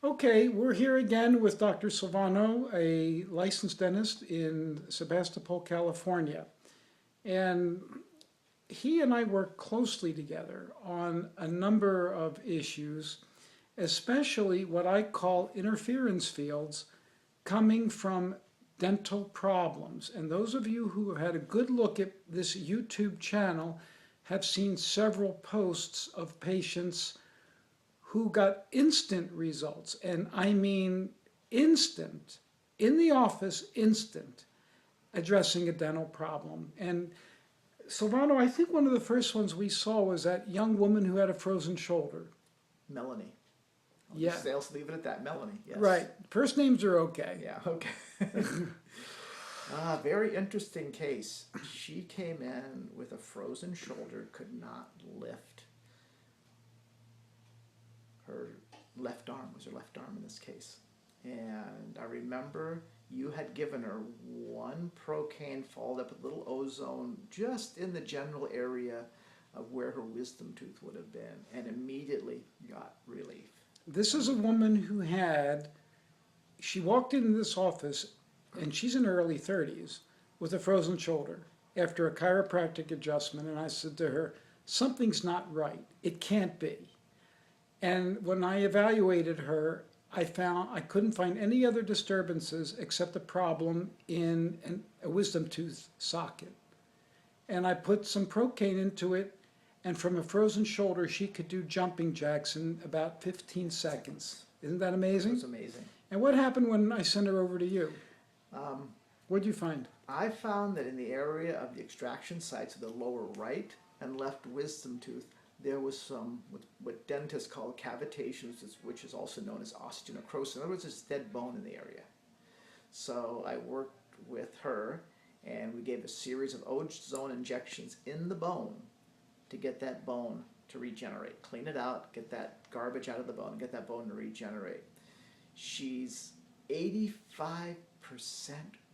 Okay, we're here again with Dr. Silvano, a licensed dentist in Sebastopol, California. And he and I work closely together on a number of issues, especially what I call interference fields coming from dental problems. And those of you who have had a good look at this YouTube channel have seen several posts of patients who got instant results, and I mean instant, in the office, instant, addressing a dental problem. And Silvano, I think one of the first ones we saw was that young woman who had a frozen shoulder. Melanie. Yeah. I'll leave it at that. Melanie, yes. Right. First names are okay. Yeah, okay. Very interesting case. She came in with a frozen shoulder, could not lift. Her left arm was her left arm in this case. And I remember you had given her one Procaine followed up with a little ozone just in the general area of where her wisdom tooth would have been, and immediately got relief. This is a woman who she walked into this office, and she's in her early 30s, with a frozen shoulder after a chiropractic adjustment. And I said to her, something's not right. It can't be. And when I evaluated her, I found I couldn't find any other disturbances except a problem in a wisdom tooth socket. And I put some Procaine into it, and from a frozen shoulder, she could do jumping jacks in about 15 seconds. Isn't that It amazing? was amazing. And what happened when I sent her over to you? Um, What'd you find? I found that in the area of the extraction sites of the lower right and left wisdom tooth, there was some, what dentists call cavitations, which is also known as osteonecrosis. In other words, there's dead bone in the area. So I worked with her, and we gave a series of ozone injections in the bone to get that bone to regenerate. Clean it out, get that garbage out of the bone, get that bone to regenerate. She's 85%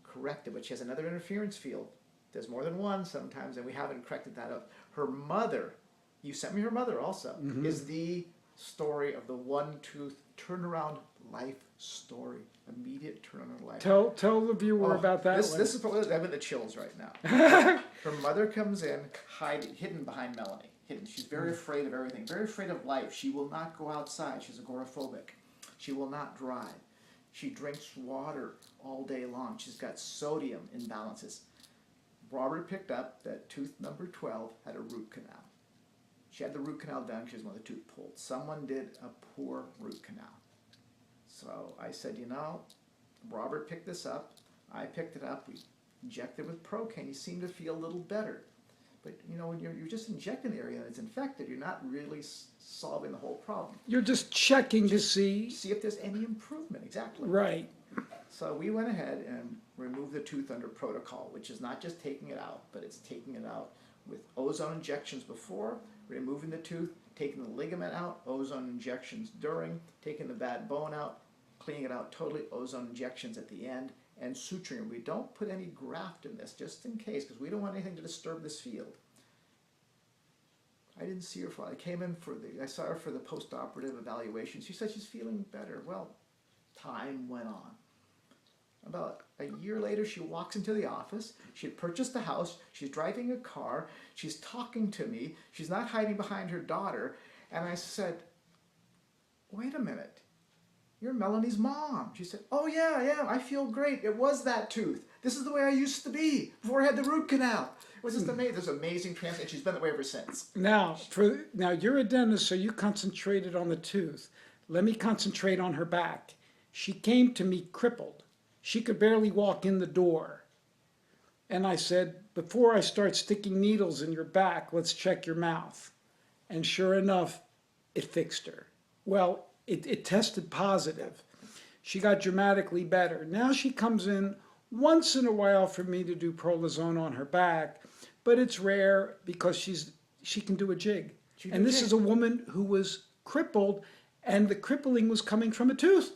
corrected, but she has another interference field. There's more than one sometimes, and we haven't corrected that up. Her mother, you sent me her mother also, is the story of the one-tooth turnaround life story. Immediate turnaround life. Tell the viewer about that one. This is probably, I'm in the chills right now. Her mother comes in, hidden behind Melanie. Hidden. She's very afraid of everything, very afraid of life. She will not go outside. She's agoraphobic. She will not drive. She drinks water all day long. She's got sodium imbalances. Robert picked up that tooth number 12 had a root canal. She had the root canal done because she was one of the tooth pulled. Someone did a poor root canal. So I said, Robert picked this up. I picked it up. We injected with Procaine. He seemed to feel a little better. But, when you're just injecting the area and it's infected, you're not really solving the whole problem. You're just checking to see if there's any improvement. Exactly. Right. So we went ahead and removed the tooth under protocol, which is not just taking it out, but it's taking it out with ozone injections before, removing the tooth, taking the ligament out, ozone injections during, taking the bad bone out, cleaning it out totally, ozone injections at the end, and suturing. We don't put any graft in this, just in case, because we don't want anything to disturb this field. I didn't see her for, I saw her for the post-operative evaluation. She said she's feeling better. Well, time went on. About a year later, she walks into the office. She had purchased a house. She's driving a car. She's talking to me. She's not hiding behind her daughter. And I said, wait a minute. You're Melanie's mom. She said, oh yeah, I am. I feel great. It was that tooth. This is the way I used to be before I had the root canal. It was just amazing. There's amazing transformation. She's been that way ever since. Now, you're a dentist, so you concentrated on the tooth. Let me concentrate on her back. She came to me crippled. She could barely walk in the door. And I said, before I start sticking needles in your back, let's check your mouth. And sure enough, it fixed her. Well, it tested positive. She got dramatically better. Now she comes in once in a while for me to do prolozone on her back, but it's rare because she can do a jig. And this is a woman who was crippled, and the crippling was coming from a tooth.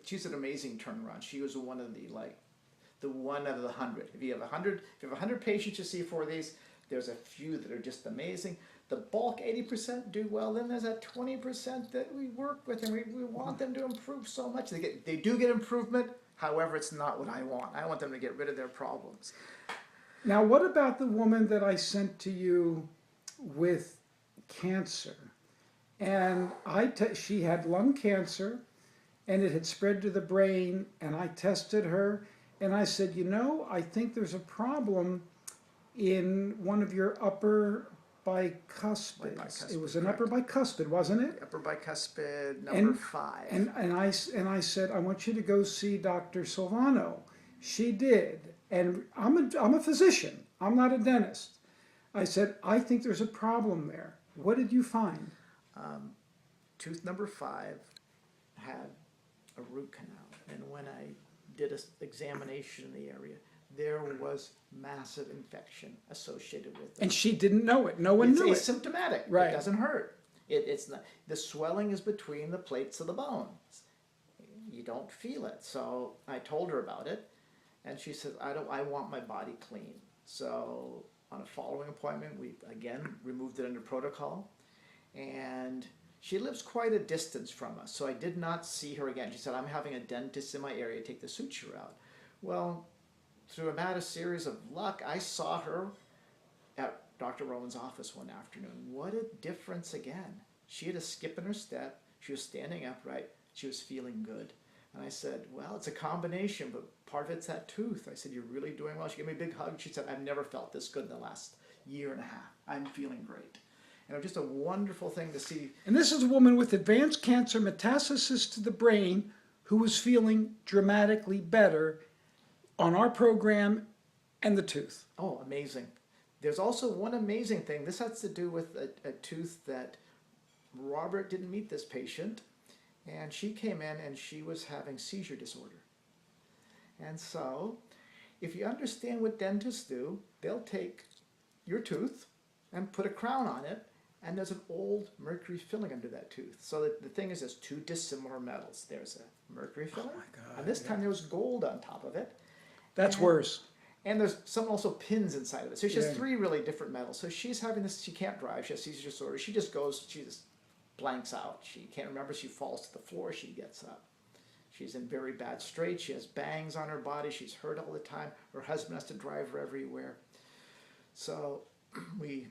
She's an amazing turnaround. She was one of the one out of the 100. If you have 100 patients you see for these, there's a few that are just amazing. the bulk 80% do well. Then there's that 20% that we work with, and we want them to improve so much. They do get improvement. However, it's not what I want. I want them to get rid of their problems. Now, what about the woman that I sent to you with cancer? And she had lung cancer, and it had spread to the brain, and I tested her, and I said, you know, I think there's a problem in one of your upper bicuspids. Bicuspid, It was an correct. upper bicuspid, wasn't it? Upper bicuspid, number 5. And I said, I want you to go see Dr. Silvano. She did. And I'm a physician. I'm not a dentist. I said, I think there's a problem there. What did you find? Tooth number 5 had a root canal. And when I did an examination in the area, there was massive infection associated with it. And she didn't know it. No one knew it. It's asymptomatic. Right. It doesn't hurt. It's not. The swelling is between the plates of the bones. You don't feel it. So I told her about it, and she said, I want my body clean. So on a following appointment, we again removed it under protocol, and she lives quite a distance from us, so I did not see her again. She said, I'm having a dentist in my area take the suture out. Well, through a mad series of luck, I saw her at Dr. Rowan's office one afternoon. What a difference again. She had a skip in her step. She was standing upright. She was feeling good. And I said, well, it's a combination, but part of it's that tooth. I said, you're really doing well. She gave me a big hug. She said, I've never felt this good in the last year and a half. I'm feeling great. And it was just a wonderful thing to see. And this is a woman with advanced cancer metastasis to the brain who was feeling dramatically better on our program and the tooth. Oh, amazing. There's also one amazing thing. This has to do with a tooth that Robert didn't meet this patient, and she came in and she was having seizure disorder. And so, if you understand what dentists do, they'll take your tooth and put a crown on it, and there's an old mercury filling under that tooth. So the thing is, there's 2 dissimilar metals. There's a mercury filling, God, and this time there was gold on top of it. That's worse. And there's some also pins inside of it. So she has Yeah. 3 really different metals. So she's having this, she can't drive, she has seizure disorder. She just blanks out. She can't remember, she falls to the floor, she gets up. She's in very bad straits, she has bangs on her body, she's hurt all the time. Her husband has to drive her everywhere. So we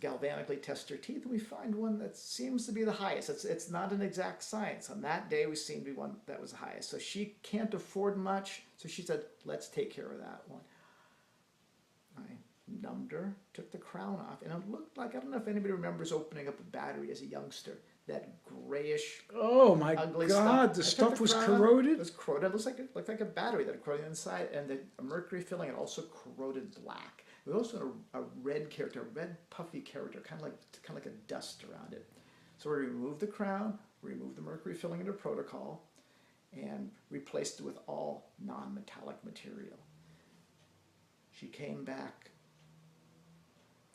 galvanically test her teeth, and we find one that seems to be the highest. It's not an exact science. On that day, we seemed to be one that was the highest. So she can't afford much, so she said, let's take care of that one. I numbed her, took the crown off, and it looked like, I don't know if anybody remembers opening up a battery as a youngster. That grayish, Oh my ugly God, stuff. the I stuff took was crown off. corroded? It was corroded. It looked like a battery that had corroded inside, and the mercury filling had also corroded black. There was also a red character, a red puffy character, kind of like a dust around it. So we removed the crown, removed the mercury filling under protocol, and replaced it with all non-metallic material. She came back,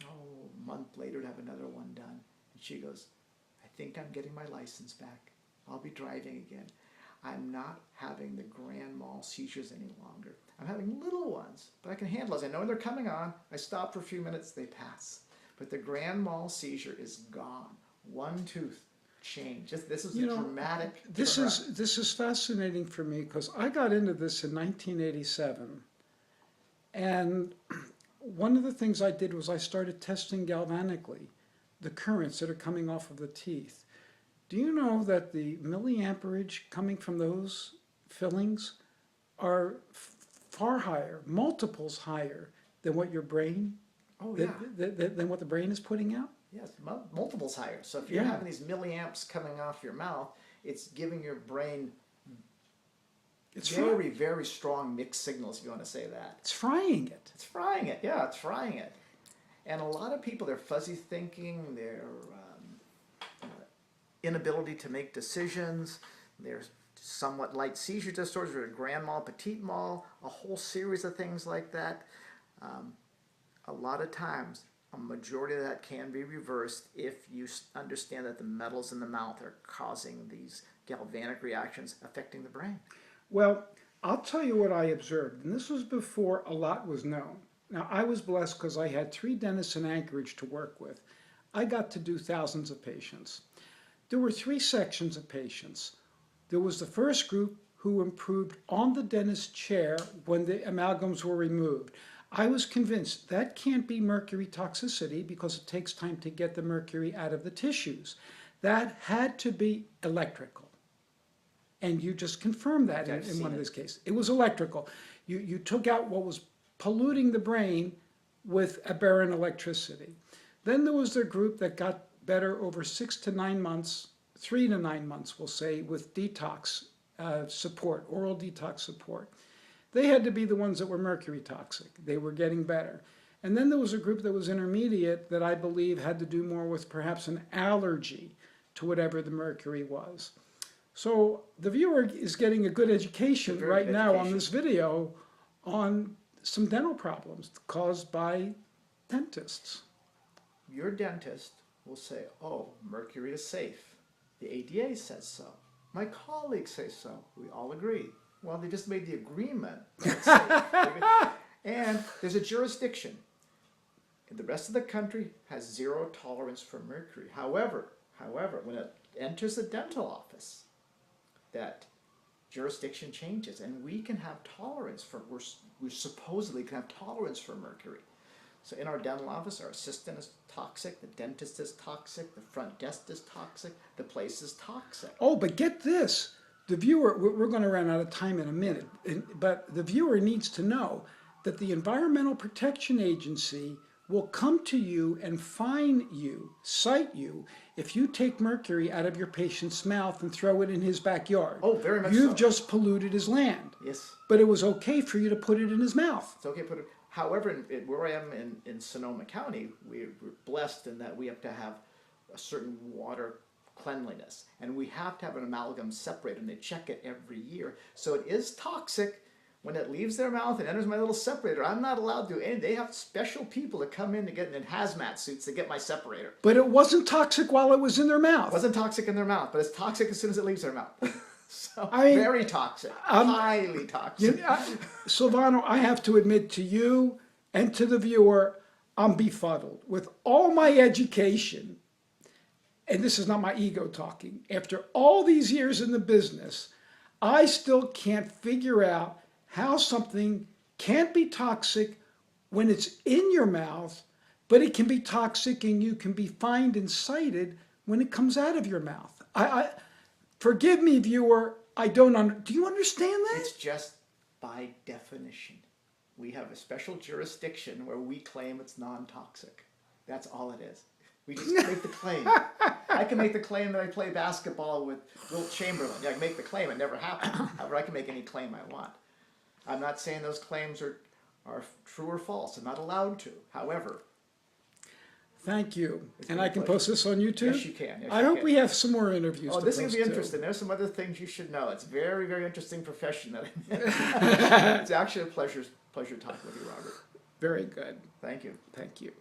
a month later to have another one done. And she goes, I think I'm getting my license back. I'll be driving again. I'm not having the grand mal seizures any longer. I'm having little ones, but I can handle those. I know when they're coming on. I stop for a few minutes, they pass. But the grand mal seizure is gone. One tooth change. This is dramatic. This is fascinating for me because I got into this in 1987, and one of the things I did was I started testing galvanically the currents that are coming off of the teeth. Do you know that the milliamperage coming from those fillings are far higher, multiples higher than what your brain, than what the brain is putting out? Yes, multiples higher. So if you're having these milliamps coming off your mouth, it's giving your brain very strong mixed signals, if you want to say that. It's frying it. It's frying it, yeah, it's frying it. And a lot of people, their fuzzy thinking, their inability to make decisions, their somewhat light seizure disorders, or grand mal, petite mal, a whole series of things like that. A lot of times, a majority of that can be reversed if you understand that the metals in the mouth are causing these galvanic reactions affecting the brain. Well, I'll tell you what I observed, and this was before a lot was known. Now, I was blessed because I had 3 dentists in Anchorage to work with. I got to do thousands of patients. There were three sections of patients. There was the first group who improved on the dentist chair when the amalgams were removed. I was convinced that can't be mercury toxicity because it takes time to get the mercury out of the tissues. That had to be electrical. And you just confirmed that in one of these cases. It was electrical. You took out what was polluting the brain with aberrant electricity. Then there was the group that got better over 6 to 9 months, 3 to 9 months, we'll say, with detox support, oral detox support. They had to be the ones that were mercury toxic. They were getting better. And then there was a group that was intermediate that I believe had to do more with perhaps an allergy to whatever the mercury was. So the viewer is getting a good education right now on this video on some dental problems caused by dentists. Your dentist will say, oh, mercury is safe. The ADA says so. My colleagues say so. We all agree. Well, they just made the agreement that it's safe. And there's a jurisdiction. The rest of the country has zero tolerance for mercury. However, when it enters the dental office, that jurisdiction changes, and we can have tolerance for, we supposedly can have tolerance for mercury. So in our dental office, our assistant is toxic, the dentist is toxic, the front desk is toxic, the place is toxic. Oh, but get this. The viewer, we're going to run out of time in a minute, but the viewer needs to know that the Environmental Protection Agency will come to you and fine you, cite you, if you take mercury out of your patient's mouth and throw it in his backyard. Oh, very much so. You've just polluted his land. Yes. But it was okay for you to put it in his mouth. It's okay to put it. However, where I am in Sonoma County, we're blessed in that we have to have a certain water cleanliness, and we have to have an amalgam separator, and they check it every year. So it is toxic when it leaves their mouth and enters my little separator. I'm not allowed to do anything. They have special people that come in to get in hazmat suits to get my separator. But it wasn't toxic while it was in their mouth. It wasn't toxic in their mouth, but it's toxic as soon as it leaves their mouth. So very toxic, highly toxic. Silvano, I have to admit to you and to the viewer, I'm befuddled. With all my education, and this is not my ego talking, after all these years in the business, I still can't figure out how something can't be toxic when it's in your mouth, but it can be toxic and you can be fined and cited when it comes out of your mouth. Forgive me, viewer, I don't do you understand that? It's just by definition. We have a special jurisdiction where we claim it's non-toxic. That's all it is. We just make the claim. I can make the claim that I play basketball with Wilt Chamberlain. Yeah, I can make the claim. It never happened. However, I can make any claim I want. I'm not saying those claims are true or false. I'm not allowed to. However, thank you. And I can post this on YouTube? Yes, you can. Yes, I hope we have some more interviews. Oh, this is going to be interesting. There's some other things you should know. It's a very, very interesting profession that I'm in. It's actually a pleasure talking with you, Robert. Very good. Thank you. Thank you.